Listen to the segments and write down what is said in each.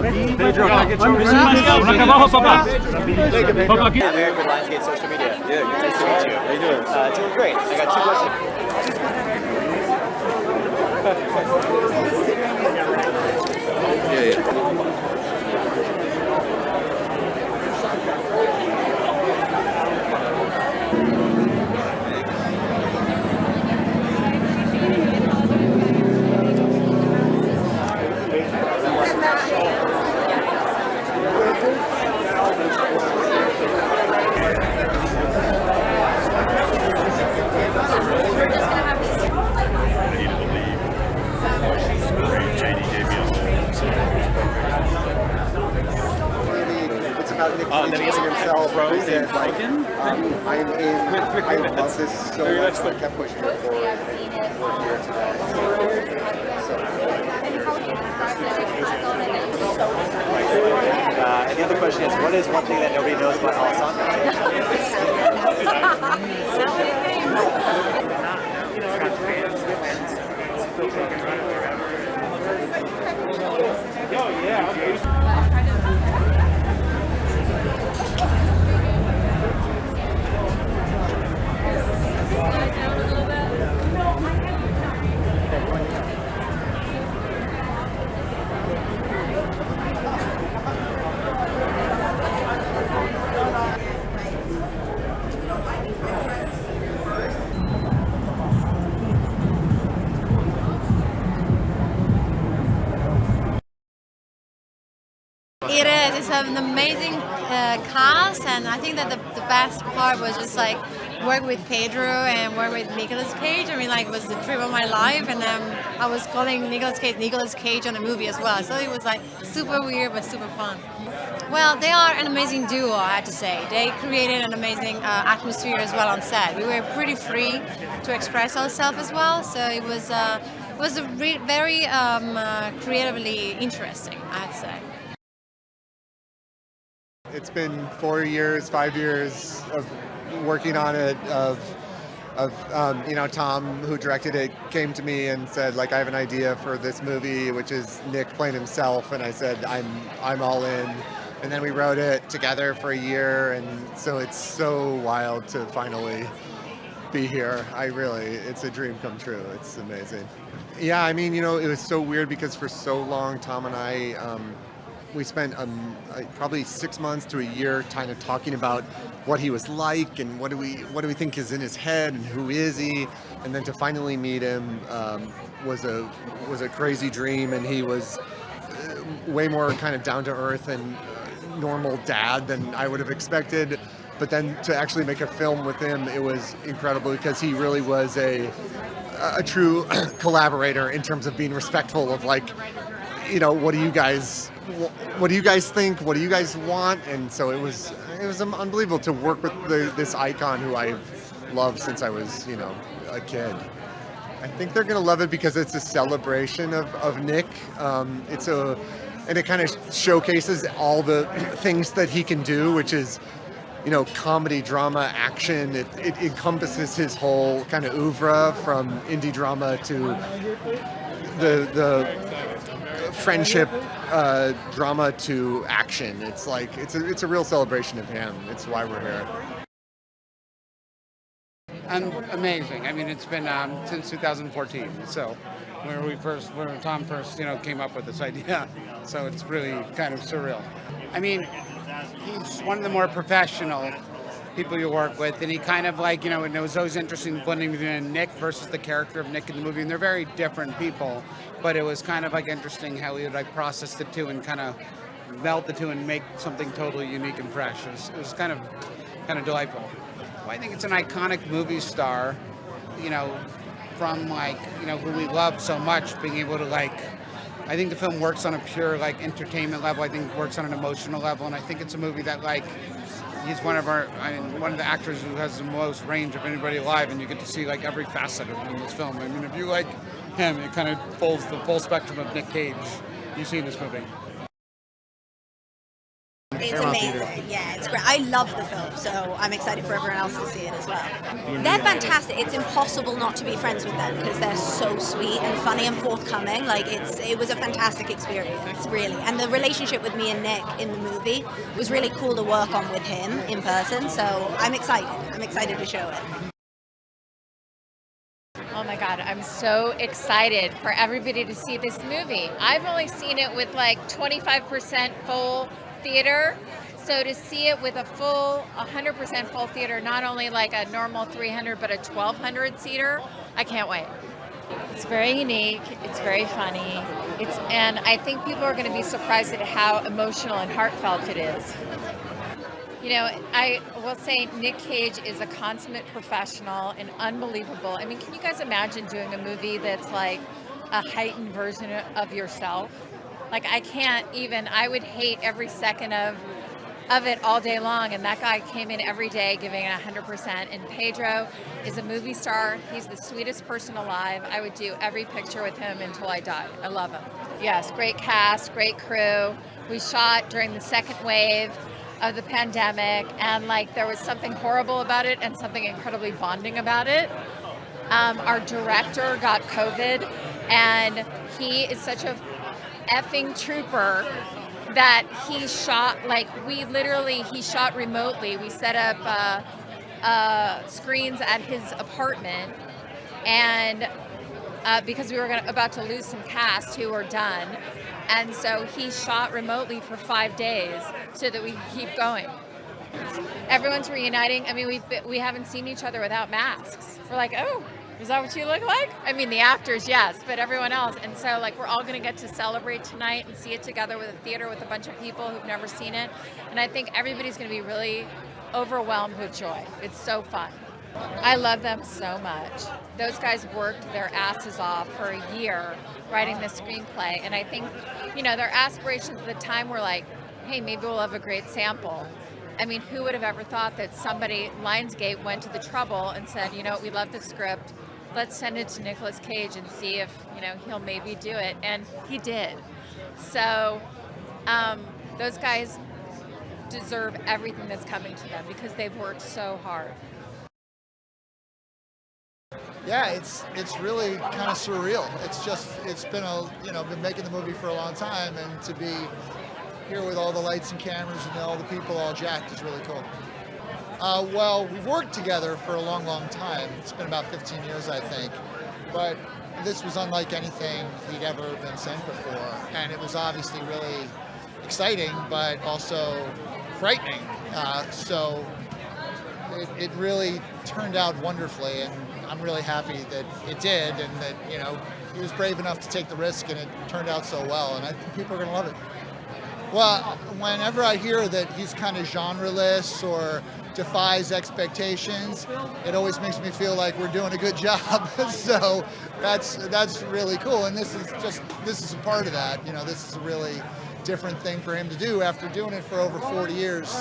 Pedro, abajo, papá. Papá, aquí. American Lionsgate social media. Yeah, nice to meet you. How you doing? Doing great. I got two questions. It's about Nick Cage Then he has himself. Bros He said, and like, Bacon? I'm in. I love this so much. I kept pushing it forward, and we're here today. And the other question is, what is one thing that nobody knows about Alessandro? It is. It's an amazing cast, and I think that the best part was just like work with Pedro and work with Nicolas Cage. I mean, like, it was the dream of my life, and I was calling Nicolas Cage on the movie as well. So it was like super weird but super fun. Well, they are an amazing duo, I have to say. They created an amazing atmosphere as well on set. We were pretty free to express ourselves as well, so it was very creatively interesting, I have to say. It's been 4 years, 5 years of working on it. Tom, who directed it, came to me and said, like, I have an idea for this movie, which is Nick playing himself, and I said, I'm all in. And then we wrote it together for a year, and so it's so wild to finally be here. It's a dream come true. It's amazing. Yeah, I mean, it was so weird because for so long, Tom and I, we spent probably 6 months to a year kind of talking about what he was like and what do we think is in his head and who is he, and then to finally meet him was a crazy dream, and he was way more kind of down to earth and normal dad than I would have expected. But then to actually make a film with him, it was incredible because he really was a true collaborator in terms of being respectful of, like, what do you guys think? What do you guys want? And so it was unbelievable to work with this icon who I've loved since I was, a kid. I think they're going to love it because it's a celebration of Nick. And it kind of showcases all the things that he can do, which is, comedy, drama, action. It encompasses his whole kind of oeuvre, from indie drama to the friendship drama to action. It's like it's a real celebration of him. It's why we're here. Amazing. I mean, it's been since 2014. So where Tom first came up with this idea. So it's really kind of surreal. I mean, he's one of the more professional people you work with, and he kind of like, and it was always interesting blending between Nick versus the character of Nick in the movie, and they're very different people, but it was kind of like interesting how he would like process the two and kind of melt the two and make something totally unique and fresh. It was kind of delightful. Well, I think it's an iconic movie star, from like, who we love so much, being able to like, I think the film works on a pure like entertainment level. I think it works on an emotional level, and I think it's a movie that like, he's one of the actors who has the most range of anybody alive, and you get to see like every facet of him in this film. I mean, if you like him, it kind of pulls the full spectrum of Nick Cage you see in this movie. It's amazing. Yeah, it's great. I love the film, so I'm excited for everyone else to see it as well. They're fantastic. It's impossible not to be friends with them because they're so sweet and funny and forthcoming. Like it was a fantastic experience, really. And the relationship with me and Nick in the movie was really cool to work on with him in person. So I'm excited. I'm excited to show it. Oh my God, I'm so excited for everybody to see this movie. I've only seen it with like 25% full theater. So to see it with a full 100% full theater, not only like a normal 300 but a 1200 seater, I can't wait. It's very unique, it's very funny, and I think people are going to be surprised at how emotional and heartfelt it is. You know, I will say Nick Cage is a consummate professional and unbelievable. I mean, can you guys imagine doing a movie that's like a heightened version of yourself? Like, I would hate every second of it all day long, and that guy came in every day giving it 100%. And Pedro is a movie star. He's the sweetest person alive. I would do every picture with him until I die. I love him. Yes, great cast, great crew. We shot during the second wave of the pandemic, and like there was something horrible about it and something incredibly bonding about it. Our director got COVID, and he is such a effing trooper that he shot he shot remotely. We set up screens at his apartment, and because we were about to lose some cast who were done. And so he shot remotely for 5 days so that we could keep going. Everyone's reuniting. I mean, we haven't seen each other without masks. We're like, oh, is that what you look like? I mean, the actors, yes, but everyone else. And so, like, we're all going to get to celebrate tonight and see it together with a theater with a bunch of people who've never seen it. And I think everybody's going to be really overwhelmed with joy. It's so fun. I love them so much. Those guys worked their asses off for a year writing this screenplay, and I think, you know, their aspirations at the time were like, hey, maybe we'll have a great sample. I mean, who would have ever thought that somebody, Lionsgate, went to the trouble and said, you know, we love the script, let's send it to Nicolas Cage and see if, you know, he'll maybe do it, and he did. So those guys deserve everything that's coming to them because they've worked so hard. Yeah, it's really kind of surreal. It's been been making the movie for a long time, and to be here with all the lights and cameras and all the people all jacked is really cool. Well, we've worked together for a long, long time. It's been about 15 years, I think. But this was unlike anything he'd ever been sent before, and it was obviously really exciting, but also frightening. So it really turned out wonderfully, and I'm really happy that it did, and that, you know, he was brave enough to take the risk, and it turned out so well, and I think people are going to love it. Well, whenever I hear that he's kind of genreless or defies expectations, it always makes me feel like we're doing a good job. So that's really cool, and this is a part of that. You know, this is a really different thing for him to do after doing it for over 40 years.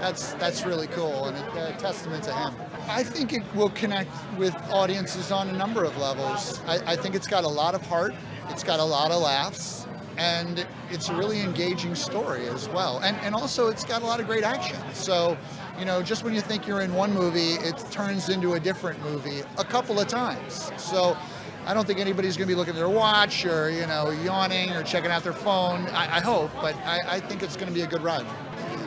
That's really cool, and a testament to him. I think it will connect with audiences on a number of levels. I think it's got a lot of heart, it's got a lot of laughs, and it's a really engaging story as well. And also it's got a lot of great action. So, you know, just when you think you're in one movie, it turns into a different movie a couple of times. So I don't think anybody's going to be looking at their watch or, you know, yawning or checking out their phone. I hope, but I think it's going to be a good ride.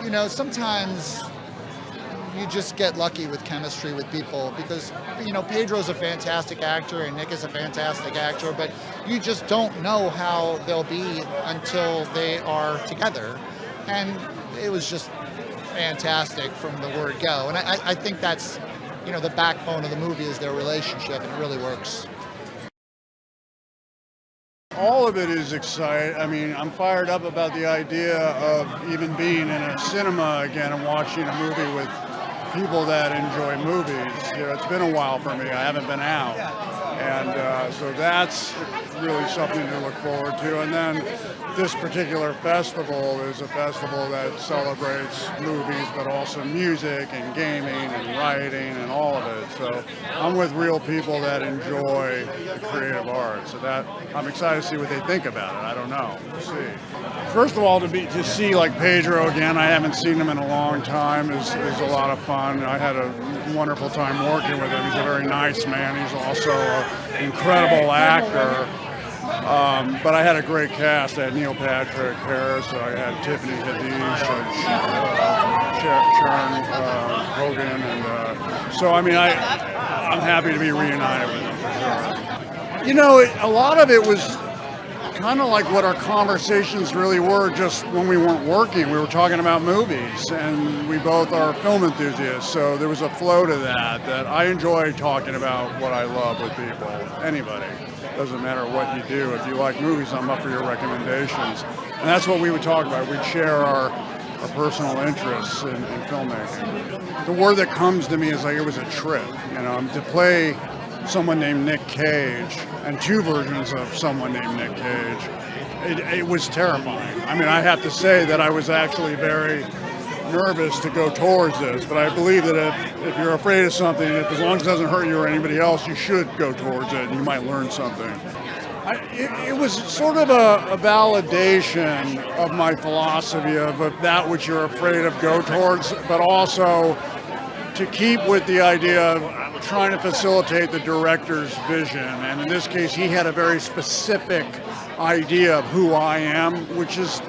You know, sometimes you just get lucky with chemistry with people because, you know, Pedro's a fantastic actor and Nick is a fantastic actor, but you just don't know how they'll be until they are together. And it was just fantastic from the word go. And I think that's, you know, the backbone of the movie is their relationship, and it really works. All of it is exciting. I mean, I'm fired up about the idea of even being in a cinema again and watching a movie with people that enjoy movies. You know, it's been a while for me. I haven't been out. And so that's really something to look forward to. And then this particular festival is a festival that celebrates movies, but also music and gaming and writing and all of it. So I'm with real people that enjoy the creative arts. So that I'm excited to see what they think about it. I don't know. We'll see. First of all, to see like Pedro again, I haven't seen him in a long time, is a lot of fun. I had a wonderful time working with him. He's a very nice man. He's also an incredible actor. But I had a great cast. I had Neil Patrick Harris, I had Tiffany Haddish, Sharon Hogan, and so I mean, I'm happy to be reunited with him for sure. You know, a lot of it was kind of like what our conversations really were just when we weren't working. We were talking about movies, and we both are film enthusiasts, so there was a flow to that I enjoy talking about what I love with people, anybody. Doesn't matter what you do. If you like movies, I'm up for your recommendations. And that's what we would talk about. We'd share our personal interests in filmmaking. The word that comes to me is like it was a trip, you know, to play someone named Nick Cage and two versions of someone named Nick Cage. It was terrifying. I mean, I have to say that I was actually very nervous to go towards this, but I believe that if you're afraid of something, as long as it doesn't hurt you or anybody else, you should go towards it and you might learn something. It was sort of a validation of my philosophy of that which you're afraid of, go towards, but also to keep with the idea of trying to facilitate the director's vision. And in this case, he had a very specific idea of who I am, which is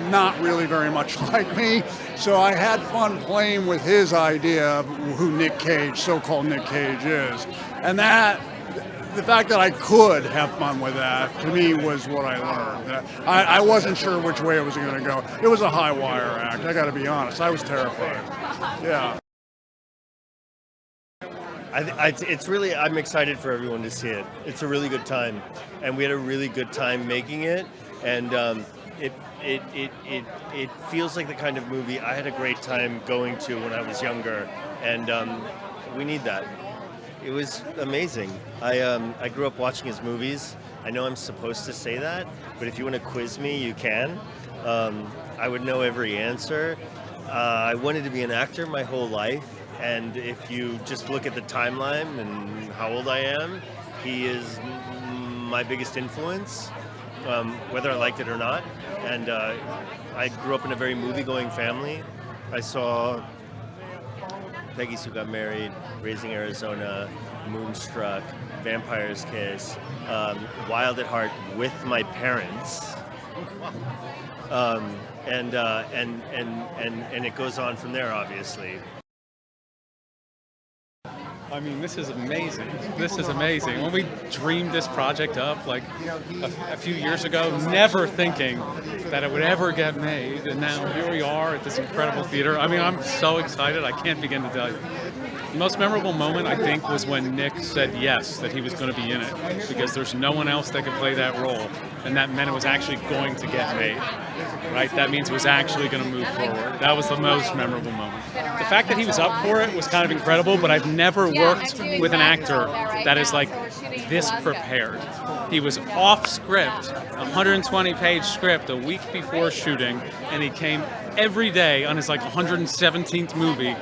not really very much like me. So I had fun playing with his idea of who Nick Cage, so-called Nick Cage, is. And the fact that I could have fun with that, to me, was what I learned. I wasn't sure which way it was going to go. It was a high wire act, I got to be honest. I was terrified. Yeah. It's really, I'm excited for everyone to see it. It's a really good time, and we had a really good time making it, and it feels like the kind of movie I had a great time going to when I was younger, and we need that. It was amazing. I grew up watching his movies. I know I'm supposed to say that, but if you want to quiz me, you can. I would know every answer. I wanted to be an actor my whole life, and if you just look at the timeline and how old I am, he is my biggest influence, whether I liked it or not. And I grew up in a very movie-going family. I saw Peggy Sue Got Married, Raising Arizona, Moonstruck, Vampire's Kiss, Wild at Heart with my parents, and it goes on from there, obviously. I mean, this is amazing. This is amazing. When we dreamed this project up, like a few years ago, never thinking that it would ever get made, and now here we are at this incredible theater. I mean, I'm so excited, I can't begin to tell you. The most memorable moment, I think, was when Nick said yes, that he was going to be in it, because there's no one else that could play that role, and that meant it was actually going to get made, right? That means it was actually going to move forward. That was the most memorable moment. The fact that he was up for it was kind of incredible, but I've never worked with an actor that is like this prepared. He was off script, 120-page script a week before shooting, and he came every day on his like 117th movie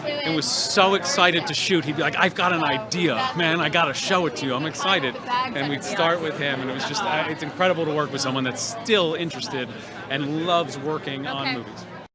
and was so excited to shoot. He'd be like, I've got an idea, man, I gotta show it to you, I'm excited. And we'd start with him, and it was just, it's incredible to work with someone that's still interested and loves working on movies.